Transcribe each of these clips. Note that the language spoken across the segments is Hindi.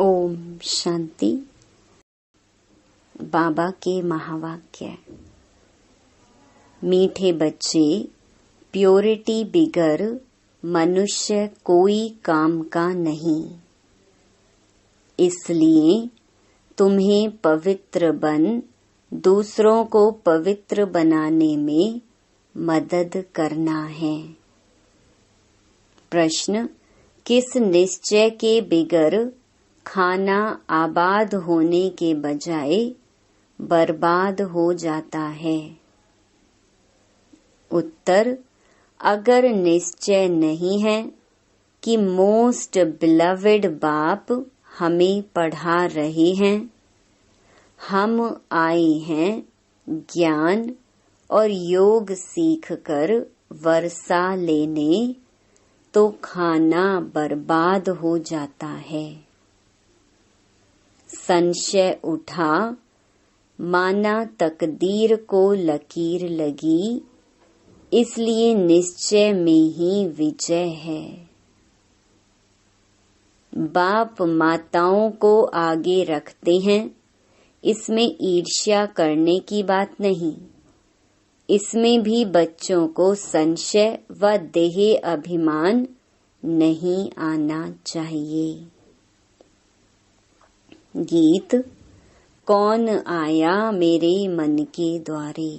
ओम शांति। बाबा के महावाक्य। मीठे बच्चे, प्योरिटी बिगर मनुष्य कोई काम का नहीं। इसलिए तुम्हें पवित्र बन दूसरों को पवित्र बनाने में मदद करना है। प्रश्न: किस निश्चय के बिगर खाना आबाद होने के बजाय बर्बाद हो जाता है? उत्तर: अगर निश्चय नहीं है कि मोस्ट बिलवेड बाप हमें पढ़ा रहे हैं, हम आए हैं ज्ञान और योग सीखकर वर्षा लेने, तो खाना बर्बाद हो जाता है। संशय उठा, माना तकदीर को लकीर लगी, इसलिए निश्चय में ही विजय है। बाप माताओं को आगे रखते हैं, इसमें ईर्ष्या करने की बात नहीं। इसमें भी बच्चों को संशय व देह अभिमान नहीं आना चाहिए। गीत: कौन आया मेरे मन के द्वारे।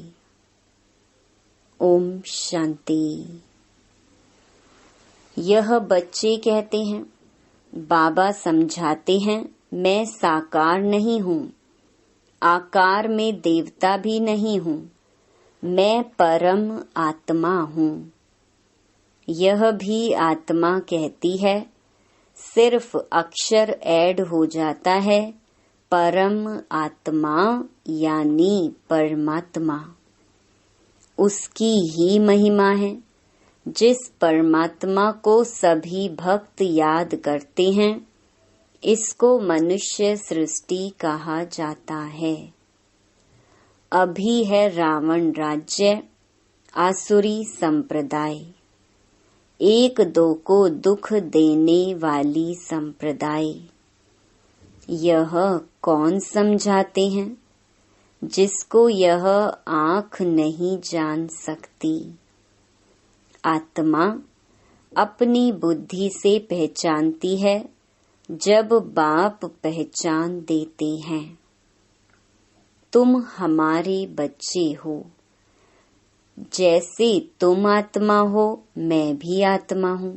ओम शांति। यह बच्चे कहते हैं, बाबा समझाते हैं, मैं साकार नहीं हूँ, आकार में देवता भी नहीं हूँ, मैं परम आत्मा हूँ। यह भी आत्मा कहती है, सिर्फ अक्षर ऐड हो जाता है, परम आत्मा यानी परमात्मा। उसकी ही महिमा है। जिस परमात्मा को सभी भक्त याद करते हैं, इसको मनुष्य सृष्टि कहा जाता है। अभी है रावण राज्य, आसुरी संप्रदाय, एक दो को दुख देने वाली संप्रदाय। यह कौन समझाते हैं, जिसको यह आँख नहीं जान सकती। आत्मा अपनी बुद्धि से पहचानती है, जब बाप पहचान देते हैं। तुम हमारे बच्चे हो, जैसे तुम आत्मा हो मैं भी आत्मा हूँ,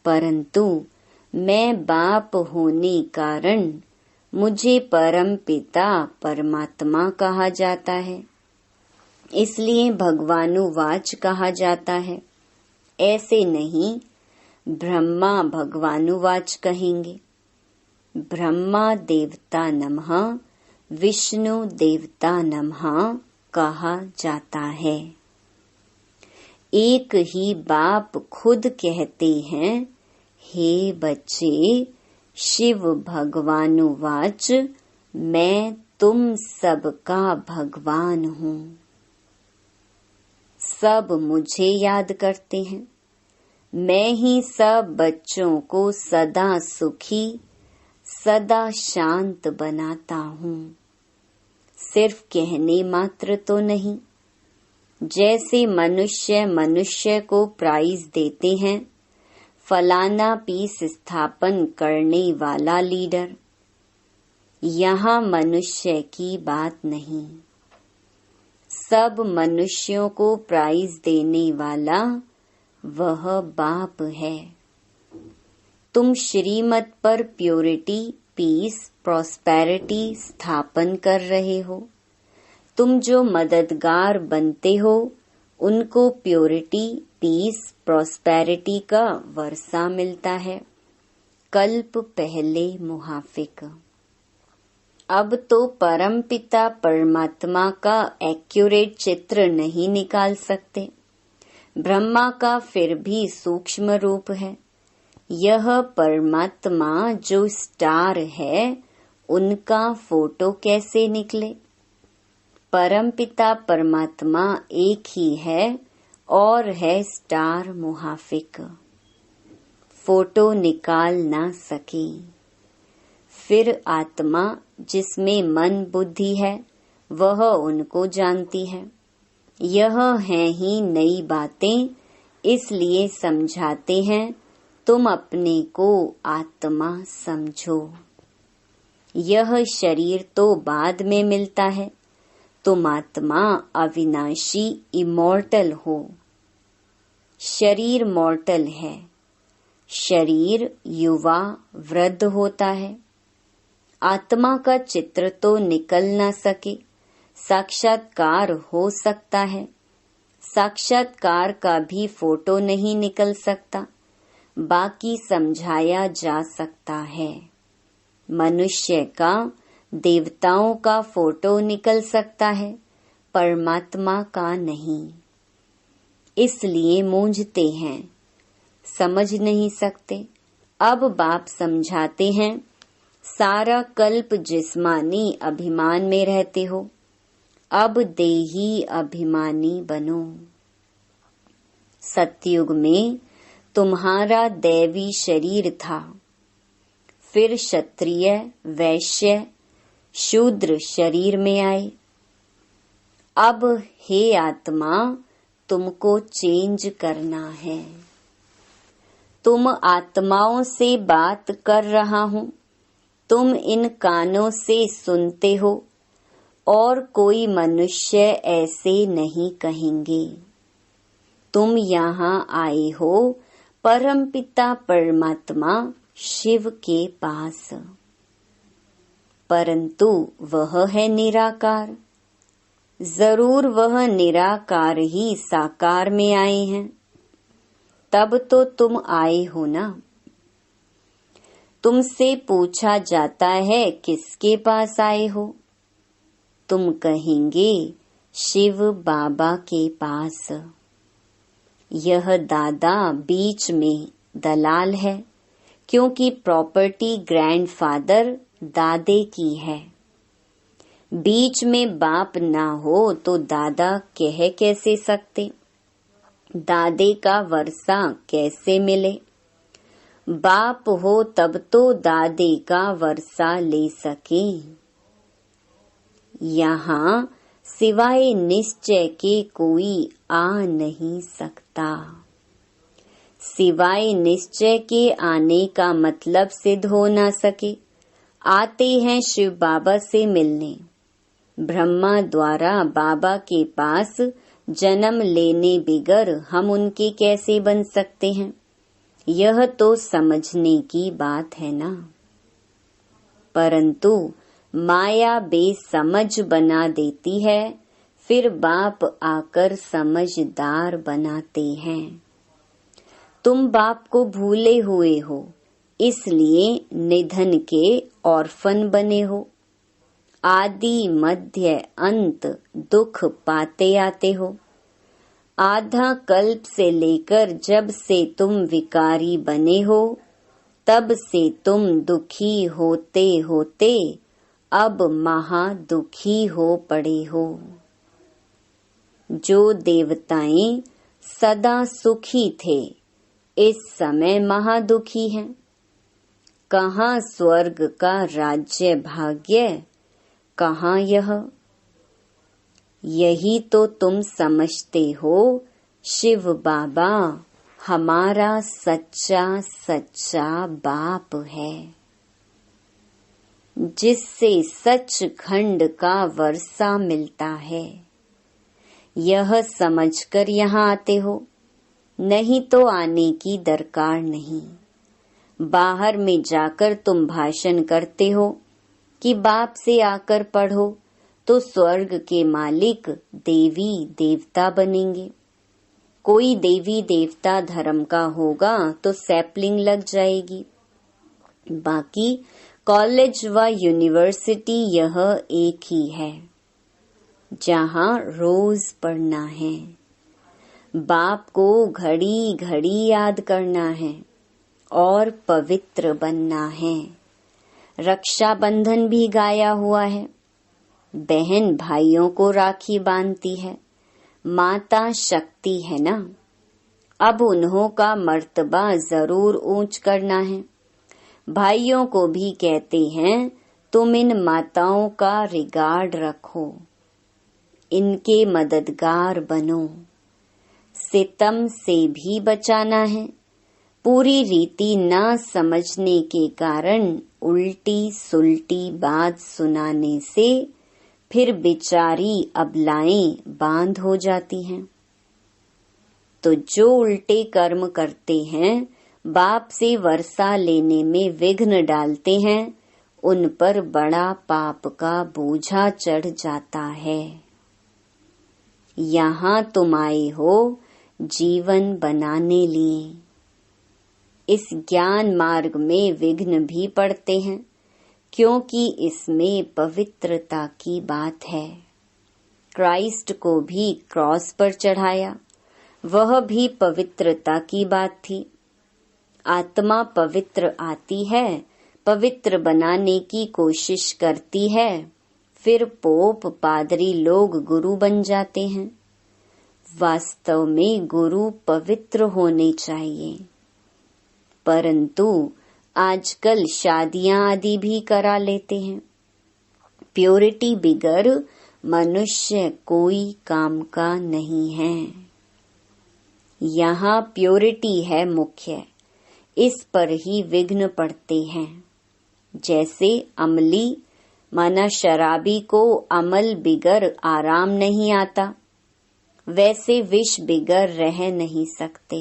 परंतु मैं बाप होने कारण मुझे परम पिता परमात्मा कहा जाता है, इसलिए भगवानुवाच कहा जाता है। ऐसे नहीं ब्रह्मा भगवानुवाच कहेंगे। ब्रह्मा देवता नमः, विष्णु देवता नमः कहा जाता है। एक ही बाप खुद कहते हैं, हे बच्चे, शिव भगवानुवाच मैं तुम सबका भगवान हूँ। सब मुझे याद करते हैं, मैं ही सब बच्चों को सदा सुखी सदा शांत बनाता हूँ। सिर्फ कहने मात्र तो नहीं। जैसे मनुष्य मनुष्य को प्राइज देते हैं, फलाना पीस स्थापन करने वाला लीडर, यहाँ मनुष्य की बात नहीं। सब मनुष्यों को प्राइज देने वाला वह बाप है। तुम श्रीमत पर प्योरिटी, पीस, प्रॉस्पेरिटी स्थापन कर रहे हो। तुम जो मददगार बनते हो, उनको प्योरिटी, पीस, प्रॉस्पेरिटी का वर्षा मिलता है। कल्प पहले मुहाफिक। अब तो परम पिता परमात्मा का एक्यूरेट चित्र नहीं निकाल सकते। ब्रह्मा का फिर भी सूक्ष्म रूप है। यह परमात्मा जो स्टार है, उनका फोटो कैसे निकले? परम पिता परमात्मा एक ही है और है स्टार मुहाफिक। फोटो निकाल ना सके। फिर आत्मा जिसमें मन बुद्धि है वह उनको जानती है। यह हैं ही नई बातें, इसलिए समझाते हैं तुम अपने को आत्मा समझो। यह शरीर तो बाद में मिलता है, तुम आत्मा अविनाशी इमॉर्टल हो। शरीर मॉर्टल है, शरीर युवा वृद्ध होता है। आत्मा का चित्र तो निकल ना सके, साक्षात्कार हो सकता है। साक्षात्कार का भी फोटो नहीं निकल सकता, बाकी समझाया जा सकता है। मनुष्य का, देवताओं का फोटो निकल सकता है, परमात्मा का नहीं। इसलिए मूंझते हैं, समझ नहीं सकते। अब बाप समझाते हैं, सारा कल्प जिस्मानी अभिमान में रहते हो, अब देही अभिमानी बनो। सतयुग में तुम्हारा दैवी शरीर था, फिर क्षत्रिय, वैश्य, शूद्र शरीर में आए। अब हे आत्मा, तुमको चेंज करना है। तुम आत्माओं से बात कर रहा हूँ, तुम इन कानों से सुनते हो, और कोई मनुष्य ऐसे नहीं कहेंगे। तुम यहाँ आए हो परमपिता परमात्मा शिव के पास, परंतु वह है निराकार। जरूर वह निराकार ही साकार में आए हैं, तब तो तुम आए हो ना। तुमसे पूछा जाता है किसके पास आए हो, तुम कहेंगे शिव बाबा के पास। यह दादा बीच में दलाल है, क्योंकि प्रॉपर्टी ग्रैंडफादर दादे की है। बीच में बाप ना हो तो दादा कह कैसे सकते, दादे का वर्षा कैसे मिले। बाप हो तब तो दादे का वर्षा ले सके। यहाँ सिवाय निश्चय के कोई आ नहीं सकता। सिवाय निश्चय के आने का मतलब सिद्ध हो ना सके। आते हैं शिव बाबा से मिलने। ब्रह्मा द्वारा बाबा के पास जन्म लेने बिगर हम उनके कैसे बन सकते हैं, यह तो समझने की बात है ना। परंतु माया बेसमझ बना देती है, फिर बाप आकर समझदार बनाते हैं। तुम बाप को भूले हुए हो, इसलिए निधन के ऑर्फन बने हो। आदि मध्य अंत दुख पाते आते हो। आधा कल्प से लेकर जब से तुम विकारी बने हो, तब से तुम दुखी होते होते अब महा दुखी हो पड़े हो। जो देवताएं सदा सुखी थे, इस समय महा दुखी हैं। कहाँ स्वर्ग का राज्य भाग्य, कहाँ यह। यही तो तुम समझते हो शिव बाबा हमारा सच्चा सच्चा बाप है, जिससे सचखंड का वर्षा मिलता है। यह समझकर यहाँ आते हो, नहीं तो आने की दरकार नहीं। बाहर में जाकर तुम भाषण करते हो कि बाप से आकर पढ़ो तो स्वर्ग के मालिक देवी देवता बनेंगे। कोई देवी देवता धर्म का होगा तो सैपलिंग लग जाएगी। बाकी कॉलेज व यूनिवर्सिटी यह एक ही है, जहाँ रोज पढ़ना है। बाप को घड़ी घड़ी याद करना है और पवित्र बनना है। रक्षाबंधन भी गाया हुआ है। बहन भाइयों को राखी बांधती है, माता शक्ति है ना। अब उन्हों का मर्तबा जरूर ऊंच करना है। भाइयों को भी कहते हैं तुम इन माताओं का रिगार्ड रखो, इनके मददगार बनो। सितम से भी बचाना है। पूरी रीति न समझने के कारण उल्टी सुल्टी बात सुनाने से फिर बेचारी अबलाएं बांध हो जाती हैं। तो जो उल्टे कर्म करते हैं, बाप से वर्षा लेने में विघ्न डालते हैं, उन पर बड़ा पाप का बोझा चढ़ जाता है। यहाँ तुम आए हो जीवन बनाने लिए। इस ज्ञान मार्ग में विघ्न भी पड़ते हैं, क्योंकि इसमें पवित्रता की बात है। क्राइस्ट को भी क्रॉस पर चढ़ाया, वह भी पवित्रता की बात थी। आत्मा पवित्र आती है, पवित्र बनाने की कोशिश करती है, फिर पोप पादरी लोग गुरु बन जाते हैं। वास्तव में गुरु पवित्र होने चाहिए, परंतु आजकल शादियां आदि भी करा लेते हैं। प्योरिटी बिगर मनुष्य कोई काम का नहीं है। यहाँ प्योरिटी है मुख्य, इस पर ही विघ्न पड़ते हैं। जैसे अमली माना शराबी को अमल बिगर आराम नहीं आता, वैसे विष बिगर रह नहीं सकते।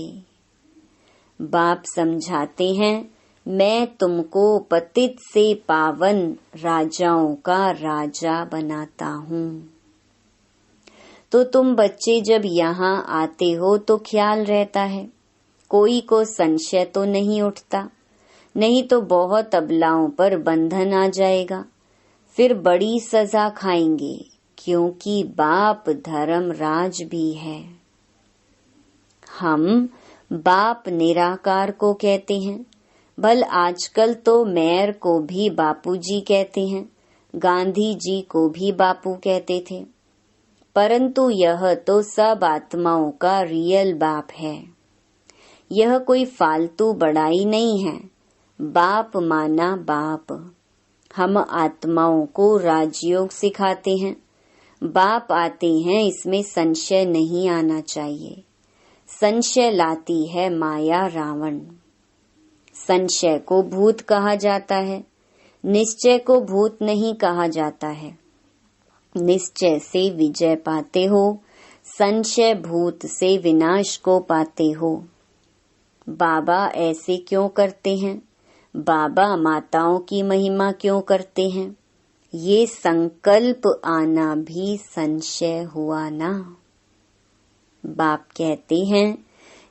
बाप समझाते हैं, मैं तुमको पतित से पावन राजाओं का राजा बनाता हूँ। तो तुम बच्चे जब यहाँ आते हो तो ख्याल रहता है, कोई को संशय तो नहीं उठता, नहीं तो बहुत अबलाओं पर बंधन आ जाएगा, फिर बड़ी सजा खाएंगे, क्योंकि बाप धर्मराज भी है। हम बाप निराकार को कहते हैं, भल आजकल तो मेयर को भी बापूजी कहते हैं, गांधी जी को भी बापू कहते थे, परंतु यह तो सब आत्माओं का रियल बाप है। यह कोई फालतू बड़ाई नहीं है। बाप माना बाप। हम आत्माओं को राजयोग सिखाते हैं। बाप आते हैं, इसमें संशय नहीं आना चाहिए। संशय लाती है माया रावण। संशय को भूत कहा जाता है, निश्चय को भूत नहीं कहा जाता है। निश्चय से विजय पाते हो, संशय भूत से विनाश को पाते हो। बाबा ऐसे क्यों करते हैं? बाबा माताओं की महिमा क्यों करते हैं? ये संकल्प आना भी संशय हुआ ना। बाप कहते हैं,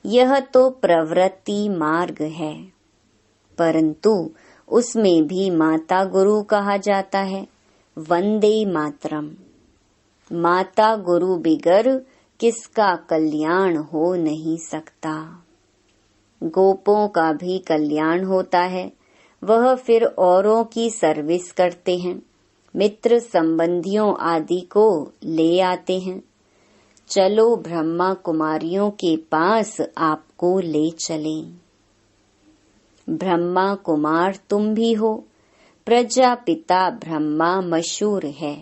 यह तो प्रवृत्ति मार्ग है, परंतु उसमें भी माता गुरु कहा जाता है। वंदे मातरम। माता गुरु बिगर किसका कल्याण हो नहीं सकता। गोपों का भी कल्याण होता है, वह फिर औरों की सर्विस करते हैं, मित्र संबंधियों आदि को ले आते हैं। चलो ब्रह्मा कुमारियों के पास आपको ले चलें। ब्रह्मा कुमार तुम भी हो। प्रजापिता ब्रह्मा मशहूर है।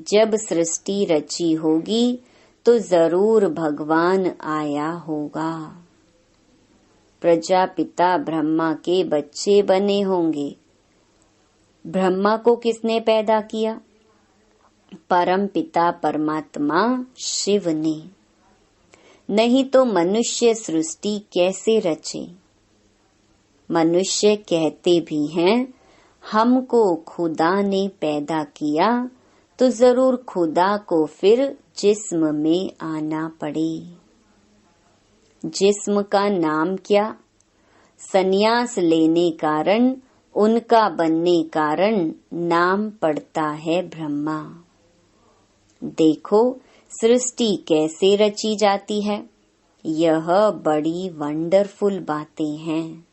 जब सृष्टि रची होगी तो जरूर भगवान आया होगा। प्रजापिता ब्रह्मा के बच्चे बने होंगे। ब्रह्मा को किसने पैदा किया? परम पिता परमात्मा शिव ने। नहीं तो मनुष्य सृष्टि कैसे रचे? मनुष्य कहते भी हैं, हमको खुदा ने पैदा किया, तो जरूर खुदा को फिर जिस्म में आना पड़े। जिस्म का नाम क्या? संन्यास लेने कारण, उनका बनने कारण नाम पड़ता है ब्रह्मा। देखो सृष्टि कैसे रची जाती है। यह बड़ी वंडरफुल बातें हैं।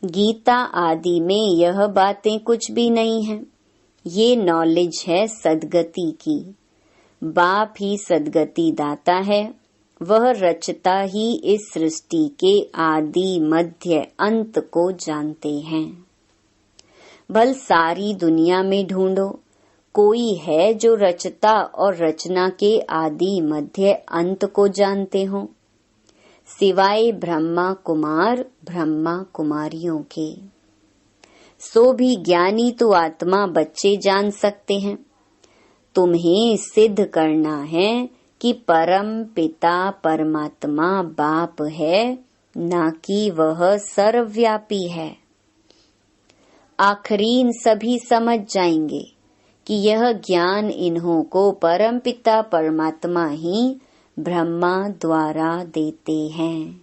गीता आदि में यह बातें कुछ भी नहीं है। ये नॉलेज है सदगति की। बाप ही सदगति दाता है, वह रचता ही इस सृष्टि के आदि मध्य अंत को जानते हैं। भल सारी दुनिया में ढूंढो, कोई है जो रचता और रचना के आदि मध्य अंत को जानते हो, सिवाय ब्रह्मा कुमार ब्रह्मा कुमारियों के। सो भी ज्ञानी तो आत्मा बच्चे जान सकते हैं। तुम्हें सिद्ध करना है कि परम पिता परमात्मा बाप है, ना कि वह सर्वव्यापी है। आखरीन सभी समझ जाएंगे कि यह ज्ञान इन्हों को परम पिता परमात्मा ही ब्रह्मा द्वारा देते हैं।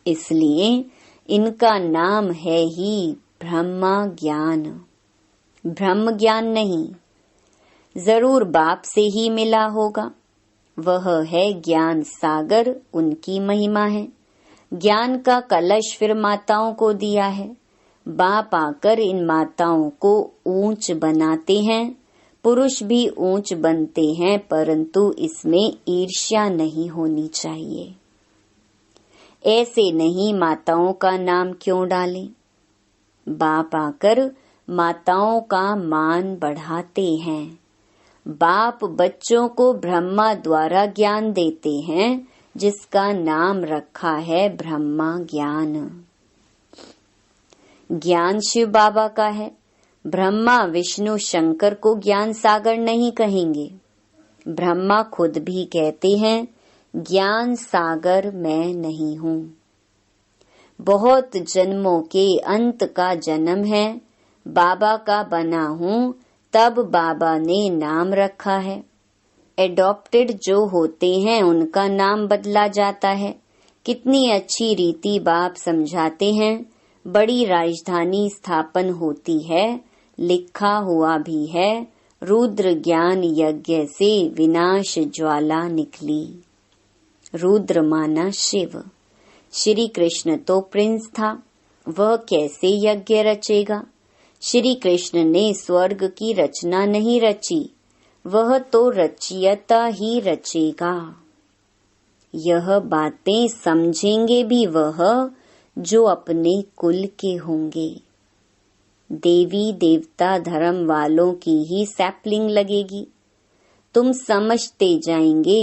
इसलिए इनका नाम है ही ब्रह्मा ज्ञान, ब्रह्म ज्ञान नहीं। जरूर बाप से ही मिला होगा, वह है ज्ञान सागर, उनकी महिमा है। ज्ञान का कलश फिर माताओं को दिया है। बाप आकर इन माताओं को ऊंच बनाते हैं। पुरुष भी ऊंच बनते हैं, परंतु इसमें ईर्ष्या नहीं होनी चाहिए। ऐसे नहीं माताओं का नाम क्यों डालें? बाप आकर माताओं का मान बढ़ाते हैं। बाप बच्चों को ब्रह्मा द्वारा ज्ञान देते हैं, जिसका नाम रखा है ब्रह्मा ज्ञान। ज्ञान शिव बाबा का है। ब्रह्मा विष्णु शंकर को ज्ञान सागर नहीं कहेंगे। ब्रह्मा खुद भी कहते हैं, ज्ञान सागर मैं नहीं हूँ। बहुत जन्मों के अंत का जन्म है, बाबा का बना हूँ, तब बाबा ने नाम रखा है। एडॉप्टेड जो होते हैं उनका नाम बदला जाता है। कितनी अच्छी रीति बाप समझाते हैं। बड़ी राजधानी स्थापन होती है, लिखा हुआ भी है, रुद्र ज्ञान यज्ञ से विनाश ज्वाला निकली। रुद्र माना शिव। श्री कृष्ण तो प्रिंस था, वह कैसे यज्ञ रचेगा? श्री कृष्ण ने स्वर्ग की रचना नहीं रची, वह तो रचयिता ही रचेगा। यह बातें समझेंगे भी वह जो अपने कुल के होंगे। देवी देवता धर्म वालों की ही सैपलिंग लगेगी। तुम समझते जाएंगे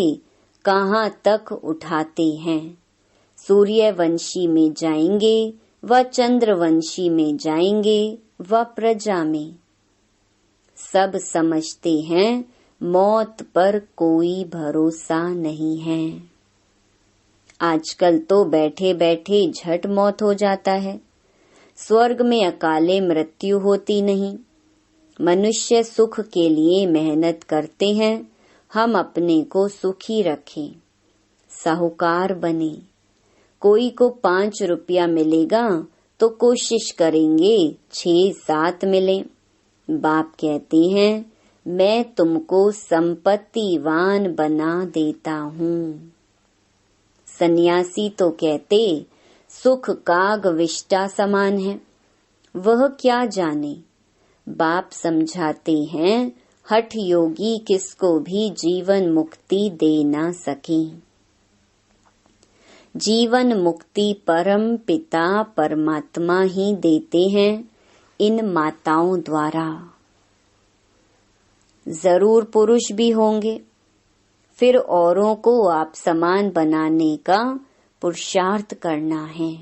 कहाँ तक उठाते हैं। सूर्यवंशी में जाएंगे व चंद्रवंशी में जाएंगे व प्रजा में। सब समझते हैं मौत पर कोई भरोसा नहीं है। आजकल तो बैठे बैठे झट मौत हो जाता है। स्वर्ग में अकाले मृत्यु होती नहीं। मनुष्य सुख के लिए मेहनत करते हैं। हम अपने को सुखी रखें, साहूकार बने। कोई को 5 रुपया मिलेगा तो कोशिश करेंगे 6-7 मिले। बाप कहते हैं, मैं तुमको संपत्तिवान बना देता हूँ। सन्यासी तो कहते सुख काग विष्टा समान है। वह क्या जाने। बाप समझाते हैं, हठ योगी किसको भी जीवन मुक्ति दे ना सके। जीवन मुक्ति परम पिता परमात्मा ही देते हैं इन माताओं द्वारा। जरूर पुरुष भी होंगे, फिर औरों को आप समान बनाने का पुरुषार्थ करना है।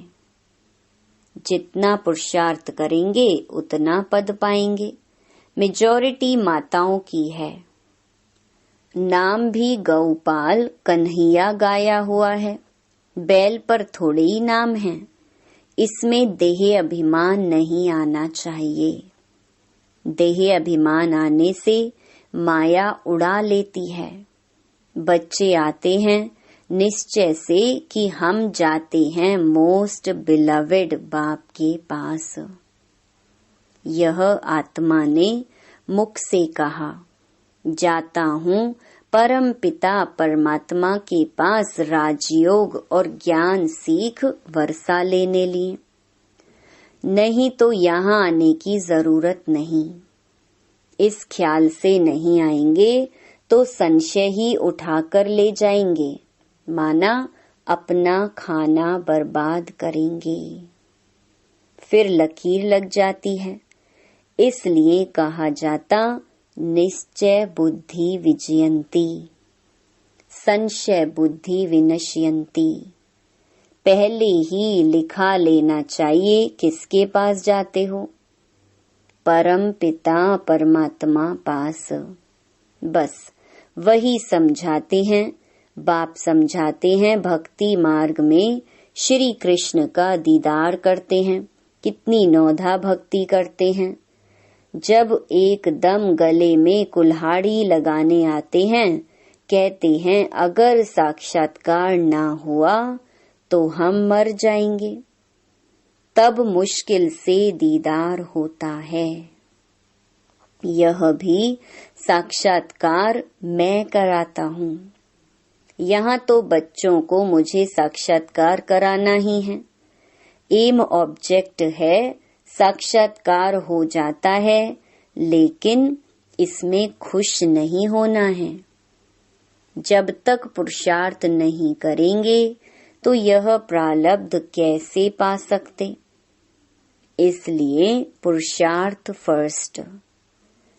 जितना पुरुषार्थ करेंगे उतना पद पाएंगे। मेजॉरिटी माताओं की है। नाम भी गौपाल कन्हैया गाया हुआ है, बैल पर थोड़े ही नाम है। इसमें देह अभिमान नहीं आना चाहिए। देह अभिमान आने से माया उड़ा लेती है। बच्चे आते हैं निश्चय से कि हम जाते हैं मोस्ट बिलवेड बाप के पास। यह आत्मा ने मुख से कहा, जाता हूँ परम पिता परमात्मा के पास राजयोग और ज्ञान सीख वर्षा लेने लिए। नहीं तो यहाँ आने की जरूरत नहीं। इस ख्याल से नहीं आएंगे तो संशय ही उठाकर ले जाएंगे। माना अपना खाना बर्बाद करेंगे। फिर लकीर लग जाती है। इसलिए कहा जाता निश्चय बुद्धि विजयंती, संशय बुद्धि विनश्यंती। पहले ही लिखा लेना चाहिए किसके पास जाते हो, परम पिता परमात्मा पास। बस वही समझाते हैं, बाप समझाते हैं। भक्ति मार्ग में श्री कृष्ण का दीदार करते हैं, कितनी नौधा भक्ति करते हैं। जब एकदम गले में कुल्हाड़ी लगाने आते हैं, कहते हैं अगर साक्षात्कार ना हुआ तो हम मर जाएंगे। तब मुश्किल से दीदार होता है। यह भी साक्षात्कार मैं कराता हूँ। यहाँ तो बच्चों को मुझे साक्षात्कार कराना ही है। एम ऑब्जेक्ट है, साक्षात्कार हो जाता है, लेकिन इसमें खुश नहीं होना है। जब तक पुरुषार्थ नहीं करेंगे तो यह प्रारब्ध कैसे पा सकते। इसलिए पुरुषार्थ फर्स्ट।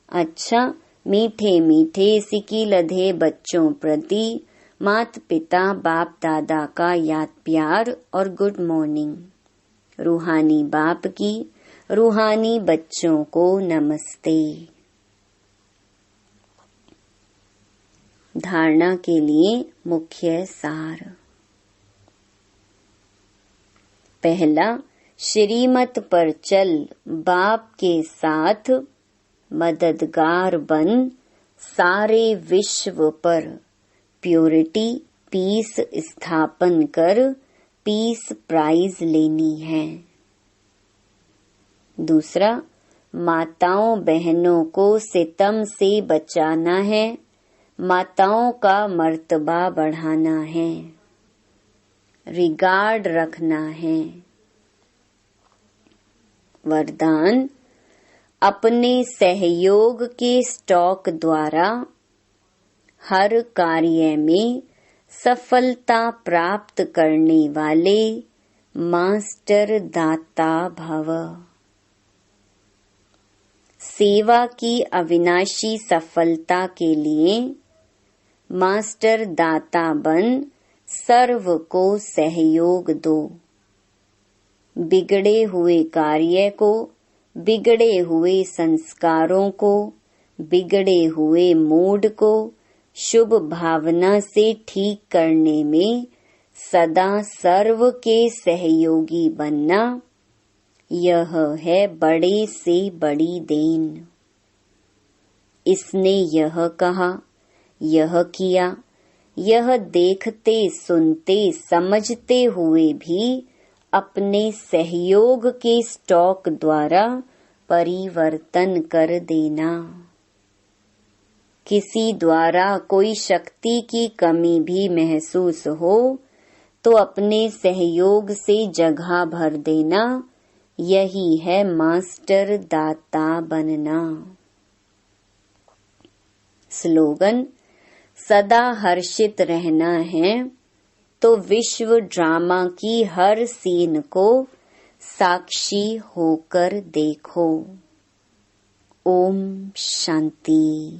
अच्छा, मीठे मीठे सिकी लधे बच्चों प्रति माता पिता बाप दादा का याद प्यार और गुड मॉर्निंग। रूहानी बाप की रूहानी बच्चों को नमस्ते। धारणा के लिए मुख्य सार। पहला, श्रीमत पर चल बाप के साथ मददगार बन सारे विश्व पर प्योरिटी पीस स्थापन कर पीस प्राइज लेनी है। दूसरा, माताओं बहनों को सितम से बचाना है, माताओं का मर्तबा बढ़ाना है, रिगार्ड रखना है। वरदान, अपने सहयोग के स्टॉक द्वारा हर कार्य में सफलता प्राप्त करने वाले मास्टर दाता भव। सेवा की अविनाशी सफलता के लिए मास्टर दाता बन सर्व को सहयोग दो। बिगड़े हुए कार्य को, बिगड़े हुए संस्कारों को, बिगड़े हुए मूड को शुभ भावना से ठीक करने में सदा सर्व के सहयोगी बनना, यह है बड़े से बड़ी देन। इसने यह कहा, यह किया, यह देखते सुनते समझते हुए भी अपने सहयोग के स्टॉक द्वारा परिवर्तन कर देना। किसी द्वारा कोई शक्ति की कमी भी महसूस हो तो अपने सहयोग से जगह भर देना, यही है मास्टर दाता बनना। स्लोगन, सदा हर्षित रहना है तो विश्व ड्रामा की हर सीन को साक्षी होकर देखो। ओम शांति।